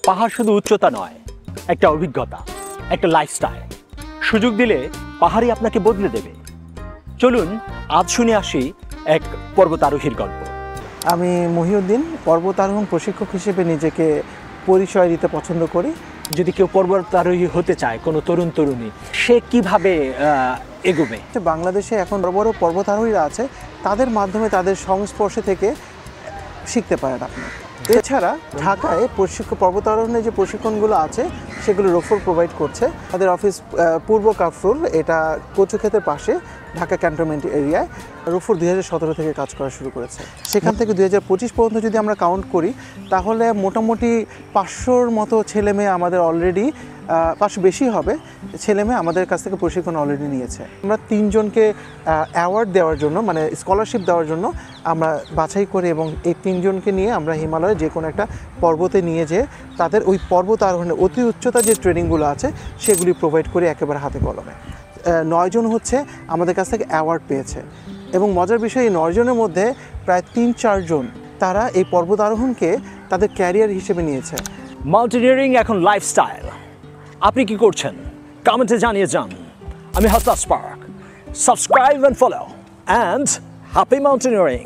পাহাড় শুধু উচ্চতা নয়, একটা অভিজ্ঞতা, একটা লাইফস্টাইল। সুযোগ দিলে পাহাড়ই আপনাকে বদলে দেবে। চলুন আজ শুনে আসি এক পর্বতারোহীর গল্প। আমি মহিউদ্দিন, পর্বতারোহণ প্রশিক্ষক হিসেবে নিজেকে পরিচয় দিতে পছন্দ করি। যদি কেউ পর্বতারোহী হতে চায়, কোনো তরুণ তরুণী, সে কিভাবে এগোবে? বাংলাদেশে এখন বড় বড় পর্বতারোহীরা আছে, তাদের মাধ্যমে তাদের সংস্পর্শে থেকে শিখতে পারেন আপনি। এছাড়া ঢাকায় পর্বতারোহণের যে প্রশিক্ষণগুলো আছে সেগুলো রোফর প্রোভাইড করছে। তাদের অফিস পূর্ব কাফরুল, এটা কচুক্ষেতের পাশে, ঢাকা ক্যান্টনমেন্ট এরিয়ায়। রোফর 2017 থেকে কাজ করা শুরু করেছে। সেখান থেকে 2025 পর্যন্ত যদি আমরা কাউন্ট করি, তাহলে মোটামুটি 500-র মতো ছেলে মেয়ে আমাদের অলরেডি, 500 বেশি হবে, ছেলে মেয়ে আমাদের কাছ থেকে প্রশিক্ষণ অলরেডি নিয়েছে। আমরা 3 জনকে অ্যাওয়ার্ড দেওয়ার জন্য, মানে স্কলারশিপ দেওয়ার জন্য আমরা বাছাই করি, এবং এই 3 জনকে নিয়ে আমরা হিমালয়ে যে কোনো একটা পর্বতে নিয়ে যেয়ে তাদের ওই পর্বত আরোহণের অতি উচ্চতা যে ট্রেনিংগুলো আছে সেগুলি প্রোভাইড করি একেবারে হাতে কলমে। 9 জন হচ্ছে আমাদের কাছ থেকে অ্যাওয়ার্ড পেয়েছে, এবং মজার বিষয় এই 9 জনের মধ্যে প্রায় 3-4 জন তারা এই পর্বত আরোহণকে তাদের ক্যারিয়ার হিসেবে নিয়েছে। মাউন্টেনিয়ারিং এখন লাইফস্টাইল। আপনি কি করছেন? কমেন্টে জানিয়ে যান। আমি Hasan spark. Subscribe and follow, and happy mountaineering.